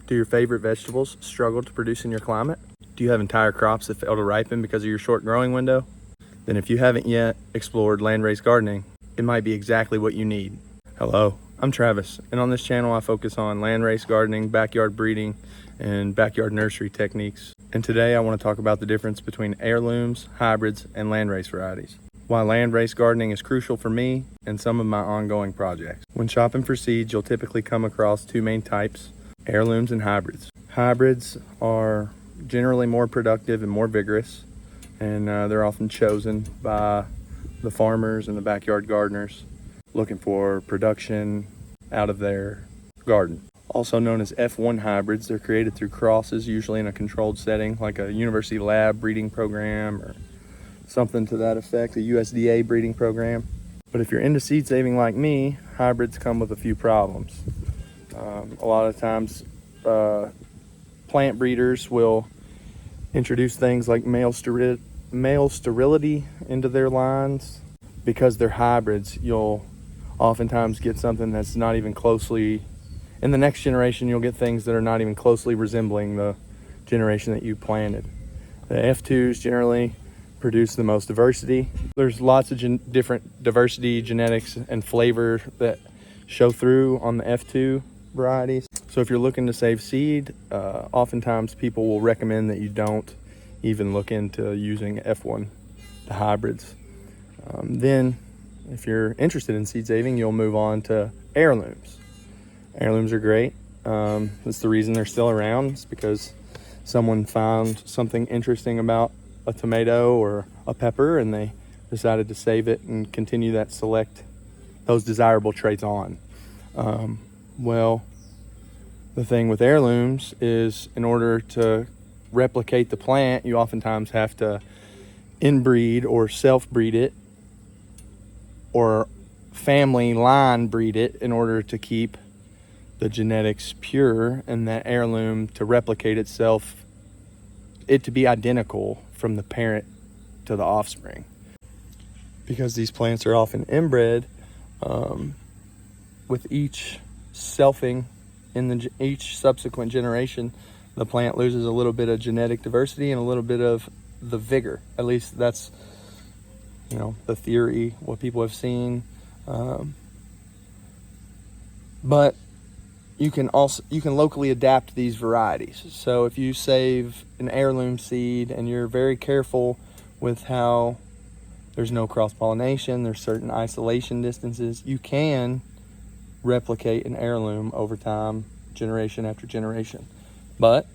Do your favorite vegetables struggle to produce in your climate? Do you have entire crops that fail to ripen because of your short growing window? Then if you haven't yet explored landrace gardening, it might be exactly what you need. Hello, I'm Travis, and on this channel I focus on landrace gardening, backyard breeding, and backyard nursery techniques. And today I want to talk about the difference between heirlooms, hybrids, and landrace varieties. Why landrace gardening is crucial for me and some of my ongoing projects. When shopping for seeds, you'll typically come across two main types: heirlooms and hybrids. Hybrids are generally more productive and more vigorous, and they're often chosen by the farmers and the backyard gardeners looking for production out of their garden. Also known as F1 hybrids, they're created through crosses, usually in a controlled setting like a university lab breeding program or something to that effect, a USDA breeding program. But if you're into seed saving like me, hybrids come with a few problems. A lot of times plant breeders will introduce things like male sterility into their lines. Because they're hybrids, you'll oftentimes get something that's not even closely, in the next generation you'll get things that are not even closely resembling the generation that you planted. The F2s generally produce the most diversity. There's lots of different diversity, genetics, and flavor that show through on the F2 varieties. So if you're looking to save seed, oftentimes people will recommend that you don't even look into using F1, the hybrids. Then if you're interested in seed saving, you'll move on to heirlooms. Heirlooms are great. That's the reason they're still around. It's because someone found something interesting about a tomato or a pepper and they decided to save it and continue that those desirable traits on. Well, the thing with heirlooms is in order to replicate the plant, you oftentimes have to inbreed or self-breed it or family line breed it in order to keep the genetics pure and that heirloom to replicate itself, it to be identical from the parent to the offspring. Because these plants are often inbred, with each selfing in each subsequent generation, the plant loses a little bit of genetic diversity and a little bit of the vigor. At least that's, the theory, what people have seen. But you can locally adapt these varieties. So if you save an heirloom seed and you're very careful with how there's no cross-pollination, there's certain isolation distances, you can replicate an heirloom over time, generation after generation. But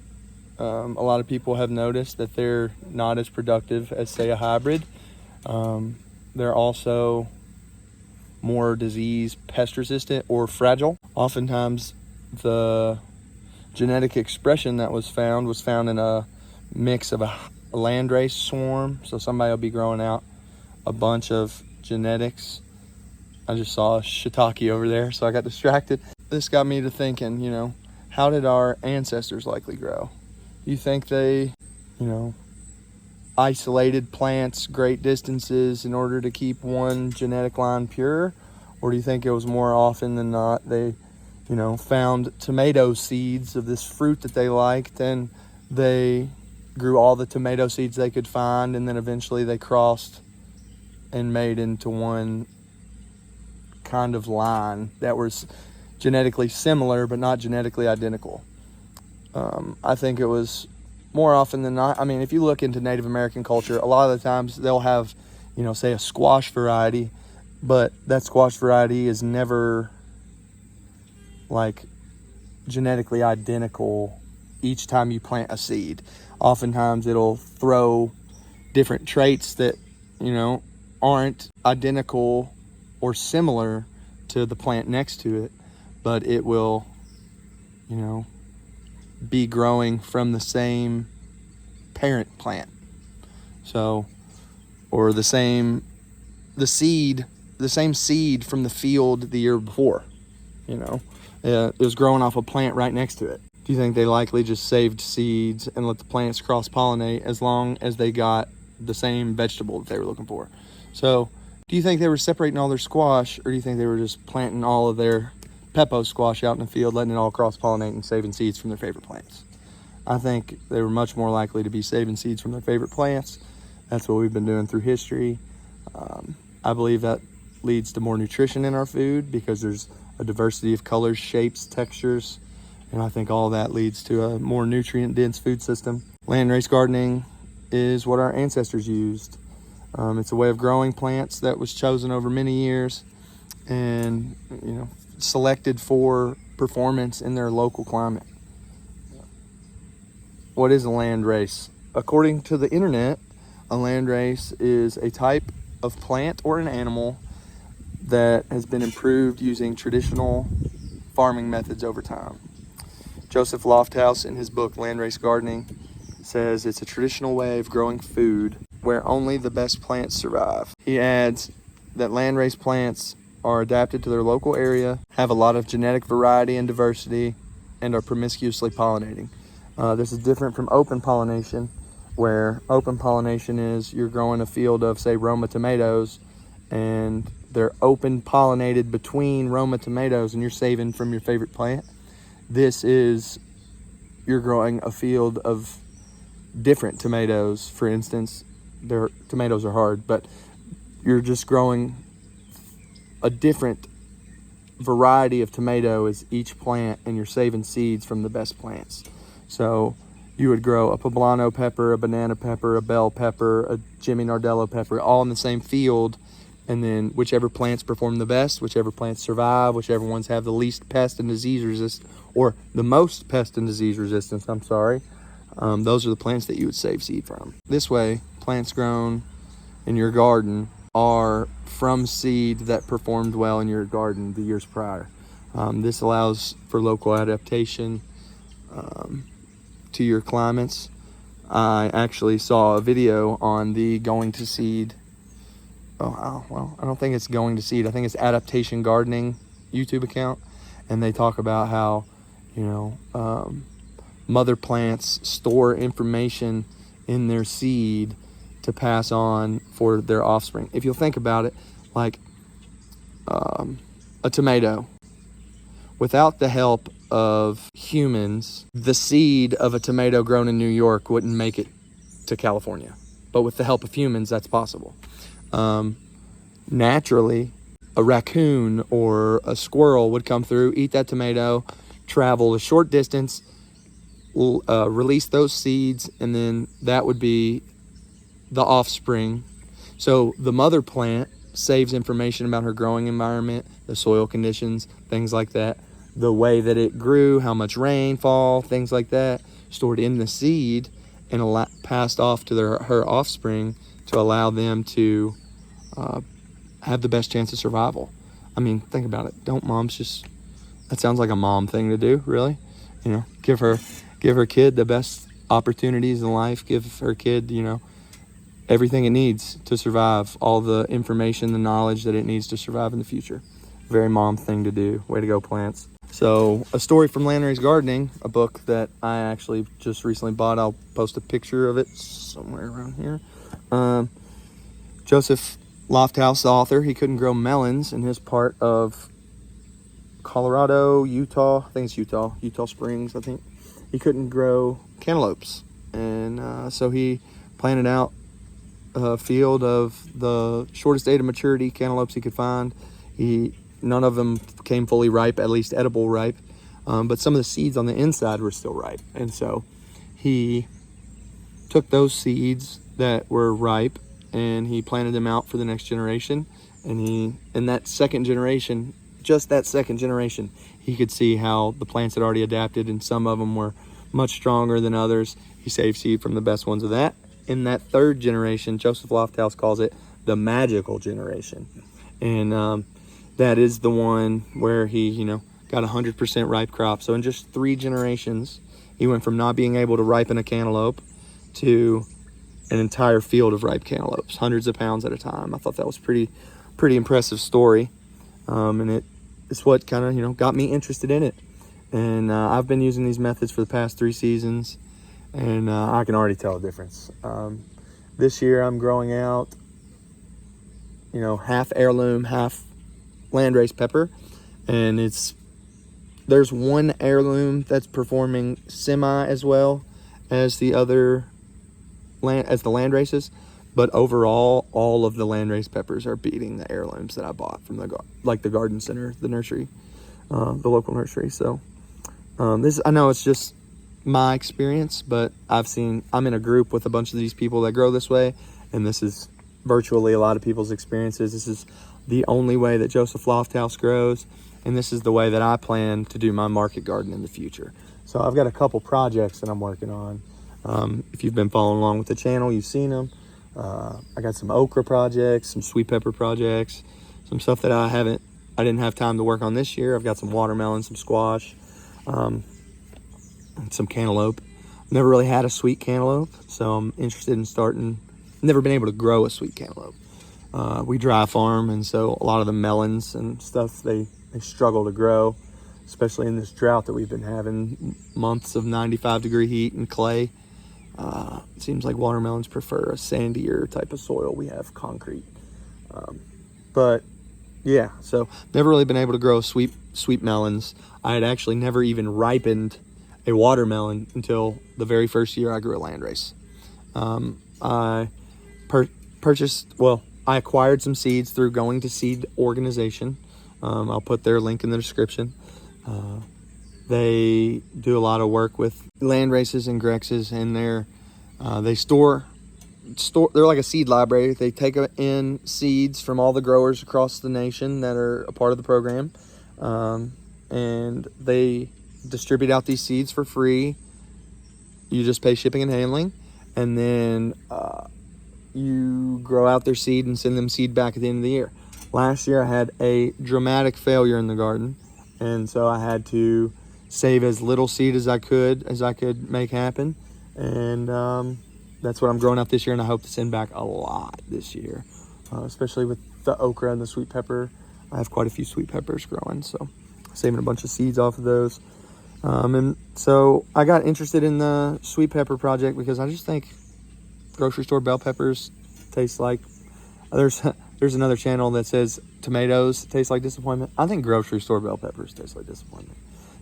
a lot of people have noticed that they're not as productive as, say, a hybrid. They're also more disease, pest resistant, or fragile. Oftentimes the genetic expression that was found in a mix of a landrace swarm. So somebody will be growing out a bunch of genetics. I just saw a shiitake over there, so I got distracted. This got me to thinking, how did our ancestors likely grow? You think they, isolated plants great distances in order to keep one genetic line pure? Or do you think it was more often than not they, found tomato seeds of this fruit that they liked and they grew all the tomato seeds they could find, and then eventually they crossed and made into one kind of line that was genetically similar but not genetically identical? I think it was more often than not. I mean, if you look into Native American culture, a lot of the times they'll have, say a squash variety, but that squash variety is never like genetically identical each time you plant a seed. Oftentimes it'll throw different traits that, aren't identical or similar to the plant next to it, but it will, be growing from the same parent plant. So, or the same seed from the field the year before, it was growing off a plant right next to it. Do you think they likely just saved seeds and let the plants cross-pollinate as long as they got the same vegetable that they were looking for? So do you think they were separating all their squash, or do you think they were just planting all of their Peppo squash out in the field, letting it all cross-pollinate and saving seeds from their favorite plants. I think they were much more likely to be saving seeds from their favorite plants. That's what we've been doing through history. I believe that leads to more nutrition in our food because there's a diversity of colors, shapes, textures, and I think all that leads to a more nutrient-dense food system. Landrace gardening is what our ancestors used. It's a way of growing plants that was chosen over many years and selected for performance in their local climate. What is a landrace? According to the internet, a landrace is a type of plant or an animal that has been improved using traditional farming methods over time. Joseph Lofthouse, in his book Landrace Gardening, says it's a traditional way of growing food where only the best plants survive. He adds that landrace plants are adapted to their local area, have a lot of genetic variety and diversity, and are promiscuously pollinating. This is different from open pollination, where open pollination is you're growing a field of, say, Roma tomatoes, and they're open pollinated between Roma tomatoes and you're saving from your favorite plant. This is you're growing a field of different tomatoes. For instance, their tomatoes are hard, but you're just growing a different variety of tomato as each plant, and you're saving seeds from the best plants. So you would grow a poblano pepper, a banana pepper, a bell pepper, a Jimmy Nardello pepper, all in the same field. And then whichever plants perform the best, whichever plants survive, whichever ones have the least pest and disease resistance, or the most pest and disease resistance, those are the plants that you would save seed from. This way, plants grown in your garden are from seed that performed well in your garden the years prior. This allows for local adaptation to your climates. I actually saw a video on the Going to Seed. I don't think it's Going to Seed. I think it's Adaptation Gardening YouTube account. And they talk about how, mother plants store information in their seed to pass on for their offspring. If you'll think about it, like a tomato, without the help of humans, the seed of a tomato grown in New York wouldn't make it to California. But with the help of humans, that's possible. Naturally, a raccoon or a squirrel would come through, eat that tomato, travel a short distance, release those seeds, and then that would be the offspring. So the mother plant saves information about her growing environment, the soil conditions, things like that, the way that it grew, how much rainfall, things like that, stored in the seed and passed off to her offspring to allow them to have the best chance of survival. I mean, think about it. Don't moms just, that sounds like a mom thing to do, really? Give her kid the best opportunities in life, give her kid, everything it needs to survive, all the information, the knowledge that it needs to survive in the future. Very mom thing to do. Way to go, plants. So, a story from Landrace Gardening, a book that I actually just recently bought. I'll post a picture of it somewhere around here. Joseph Lofthouse, the author, he couldn't grow melons in his part of Colorado, Utah. I think it's Utah Springs, I think. He couldn't grow cantaloupes. And so he planted out a field of the shortest date of maturity cantaloupes he could find. None of them came fully ripe, at least edible ripe, but some of the seeds on the inside were still ripe. And so he took those seeds that were ripe and he planted them out for the next generation. And in that second generation, just that second generation, he could see how the plants had already adapted, and some of them were much stronger than others. He saved seed from the best ones of that. In that third generation, Joseph Lofthouse calls it the magical generation. And that is the one where he, got 100% ripe crop. So in just 3 generations, he went from not being able to ripen a cantaloupe to an entire field of ripe cantaloupes, hundreds of pounds at a time. I thought that was pretty impressive story. And it's what kind of, got me interested in it. And I've been using these methods for the past 3 seasons, and I can already tell a difference. This year I'm growing out, half heirloom, half landrace pepper, and it's there's one heirloom that's performing semi as well as the other as the Landraces, but overall, all of the Landrace peppers are beating the heirlooms that I bought from the garden center, the nursery, the local nursery. So this, I know it's just my experience, but I'm in a group with a bunch of these people that grow this way, and this is virtually a lot of people's experiences. This is the only way that Joseph Lofthouse grows, and this is the way that I plan to do my market garden in the future. So I've got a couple projects that I'm working on. If you've been following along with the channel, you've seen them. I got some okra projects, some sweet pepper projects, some stuff that I didn't have time to work on this year. I've got some watermelon, some squash, and some cantaloupe. Never really had a sweet cantaloupe, so I'm interested in starting. Never been able to grow a sweet cantaloupe. We dry farm, and so a lot of the melons and stuff, they struggle to grow, especially in this drought that we've been having, months of 95-degree heat and clay. It seems like watermelons prefer a sandier type of soil. We have concrete. But yeah, so never really been able to grow sweet melons. I had actually never even ripened a watermelon until the very first year I grew a Landrace. I acquired some seeds through Going to Seed organization. I'll put their link in the description. They do a lot of work with Landraces and Grexes, and they store. They're like a seed library. They take in seeds from all the growers across the nation that are a part of the program, and they distribute out these seeds for free. You just pay shipping and handling, and then you grow out their seed and send them seed back at the end of the year. Last year I had a dramatic failure in the garden, and so I had to save as little seed as I could make happen, and that's what I'm growing out this year, and I hope to send back a lot this year, especially with the okra and the sweet pepper. I have quite a few sweet peppers growing, so saving a bunch of seeds off of those. And so I got interested in the sweet pepper project because I just think grocery store bell peppers taste like, there's another channel that says tomatoes taste like disappointment. I think grocery store bell peppers taste like disappointment.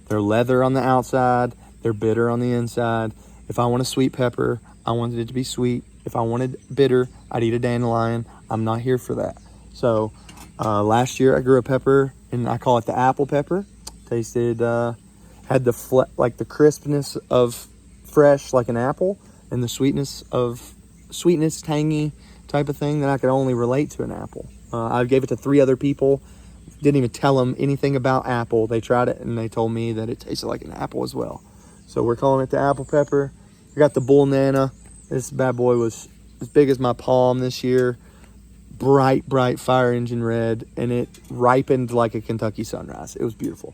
They're leather on the outside, they're bitter on the inside. If I want a sweet pepper, I wanted it to be sweet. If I wanted bitter, I'd eat a dandelion. I'm not here for that. So last year I grew a pepper, and I call it the apple pepper. Tasted, had the crispness of fresh like an apple, and the sweetness, tangy type of thing that I could only relate to an apple. I gave it to 3 other people. Didn't even tell them anything about apple. They tried it and they told me that it tasted like an apple as well. So we're calling it the apple pepper. I got the bull nana. This bad boy was as big as my palm this year. Bright fire engine red, and it ripened like a Kentucky sunrise. It was beautiful.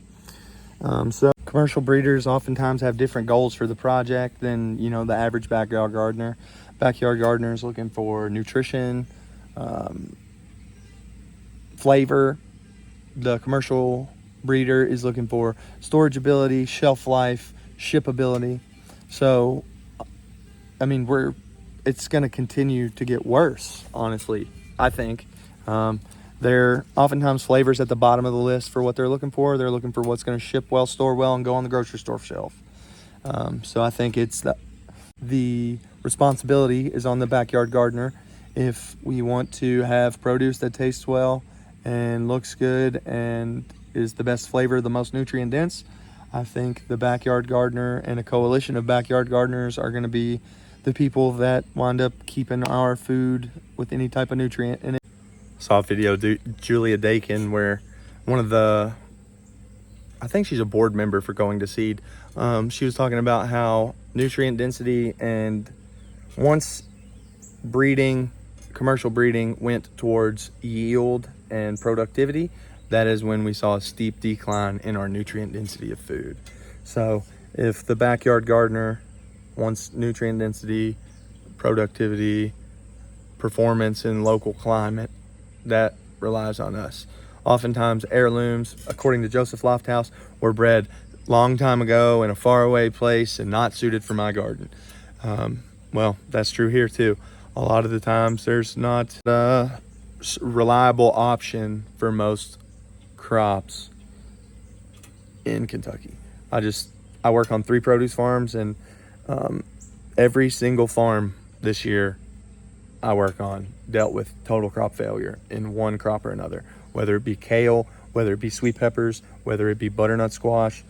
So commercial breeders oftentimes have different goals for the project than, the average backyard gardener. Backyard gardener is looking for nutrition, flavor. The commercial breeder is looking for storage ability, shelf life, shipability. So, it's going to continue to get worse, honestly, I think. They're oftentimes flavors at the bottom of the list for what they're looking for. They're looking for what's going to ship well, store well, and go on the grocery store shelf. So I think it's the responsibility is on the backyard gardener. If we want to have produce that tastes well and looks good and is the best flavor, the most nutrient dense, I think the backyard gardener and a coalition of backyard gardeners are going to be the people that wind up keeping our food with any type of nutrient in it. Saw a video, Julia Dakin, where I think she's a board member for Going to Seed. She was talking about how nutrient density, and once commercial breeding went towards yield and productivity, that is when we saw a steep decline in our nutrient density of food. So if the backyard gardener wants nutrient density, productivity, performance in local climate, that relies on us. Oftentimes heirlooms, according to Joseph Lofthouse, were bred long time ago in a faraway place and not suited for my garden. Well, that's true here too. A lot of the times there's not a reliable option for most crops in Kentucky. I work on 3 produce farms, and every single farm this year I work on dealt with total crop failure in one crop or another, whether it be kale, whether it be sweet peppers, whether it be butternut squash.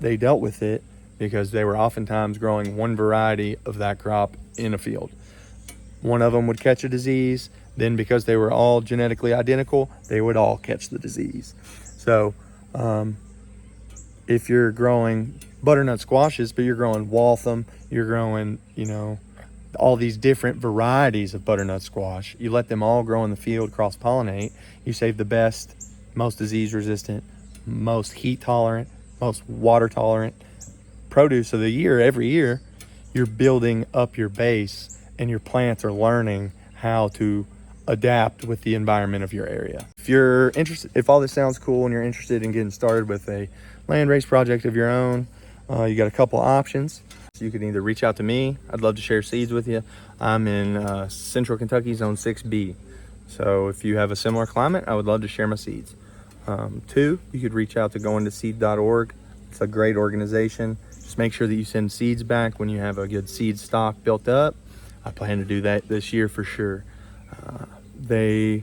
They dealt with it because they were oftentimes growing one variety of that crop in a field. One of them would catch a disease, then because they were all genetically identical, they would all catch the disease. So if you're growing butternut squashes, but you're growing Waltham, you're growing, all these different varieties of butternut squash, you let them all grow in the field, cross-pollinate, you save the best, most disease-resistant, most heat-tolerant, most water-tolerant produce of the year. Every year, you're building up your base, and your plants are learning how to adapt with the environment of your area. If you're interested, if all this sounds cool and you're interested in getting started with a landrace project of your own, you got a couple options. So you can either reach out to me. I'd love to share seeds with you. I'm in Central Kentucky, Zone 6B. So if you have a similar climate, I would love to share my seeds. 2, you could reach out to gointoseed.org. It's a great organization. Just make sure that you send seeds back when you have a good seed stock built up. I plan to do that this year for sure. There's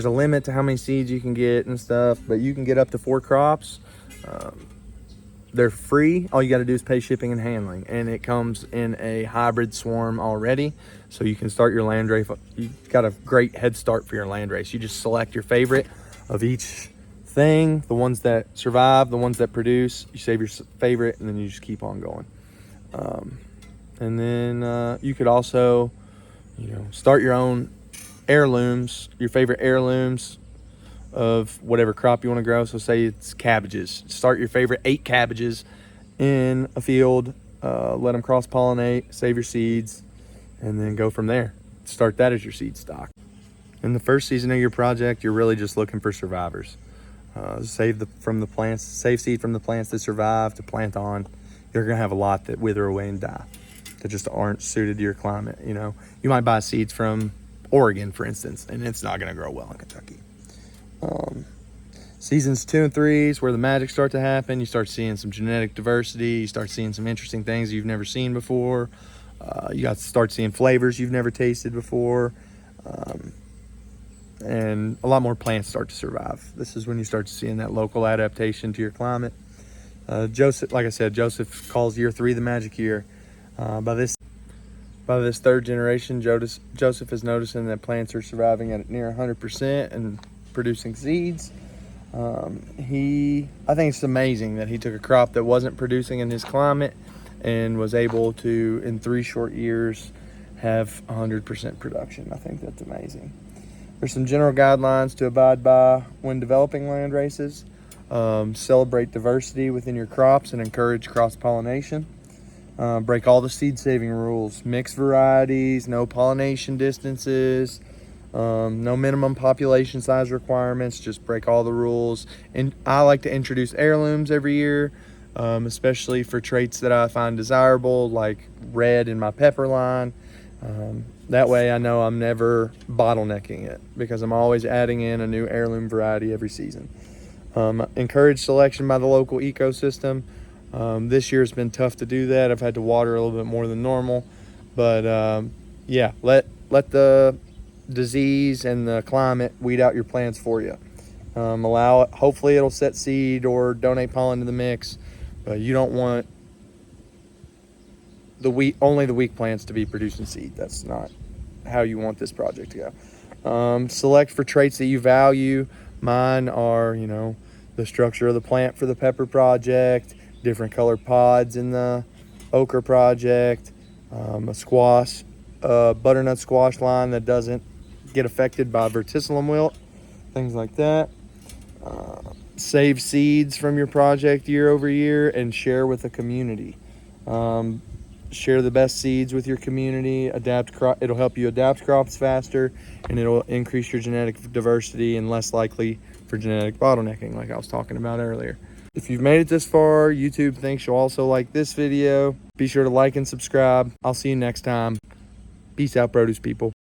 a limit to how many seeds you can get and stuff, but you can get up to 4 crops. They're free. All you got to do is pay shipping and handling, and it comes in a hybrid swarm already, so you can start your landrace. You got a great head start for your landrace. You just select your favorite of each thing, the ones that survive, the ones that produce. You save your favorite, and then you just keep on going. And then you could also, start your own heirlooms, your favorite heirlooms of whatever crop you want to grow. So say it's cabbages. Start your favorite 8 cabbages in a field, let them cross-pollinate, save your seeds, and then go from there. Start that as your seed stock. In the first season of your project, you're really just looking for survivors. Save seed from the plants that survive to plant on. You're gonna have a lot that wither away and die, that just aren't suited to your climate. You might buy seeds from Oregon, for instance, and it's not gonna grow well in Kentucky. Seasons 2 and 3 is where the magic starts to happen. You start seeing some genetic diversity. You start seeing some interesting things you've never seen before. You got to start seeing flavors you've never tasted before. And a lot more plants start to survive. This is when you start seeing that local adaptation to your climate. Joseph calls year 3 the magic year. By this 3rd generation, Joseph is noticing that plants are surviving at near 100% and producing seeds. I think it's amazing that he took a crop that wasn't producing in his climate and was able to, in 3 short years, have 100% production. I think that's amazing. There's some general guidelines to abide by when developing land races. Celebrate diversity within your crops and encourage cross-pollination. Break all the seed-saving rules. Mix varieties, no pollination distances, no minimum population size requirements. Just break all the rules. And I like to introduce heirlooms every year, especially for traits that I find desirable, like red in my pepper line. That way I know I'm never bottlenecking it, because I'm always adding in a new heirloom variety every season. Encourage selection by the local ecosystem. This year it's been tough to do that. I've had to water a little bit more than normal, but let the disease and the climate weed out your plants for you. Allow it. Hopefully it'll set seed or donate pollen to the mix, but you don't want only the weak plants to be producing seed. That's not how you want this project to go. Select for traits that you value. Mine are, the structure of the plant for the pepper project, different color pods in the okra project, a butternut squash line that doesn't get affected by verticillium wilt, things like that. Save seeds from your project year over year and share with the community. Share the best seeds with your community. It'll help you adapt crops faster, and it'll increase your genetic diversity and less likely for genetic bottlenecking, like I was talking about earlier. If you've made it this far, YouTube thinks you'll also like this video. Be sure to like and subscribe. I'll see you next time. Peace out, produce people.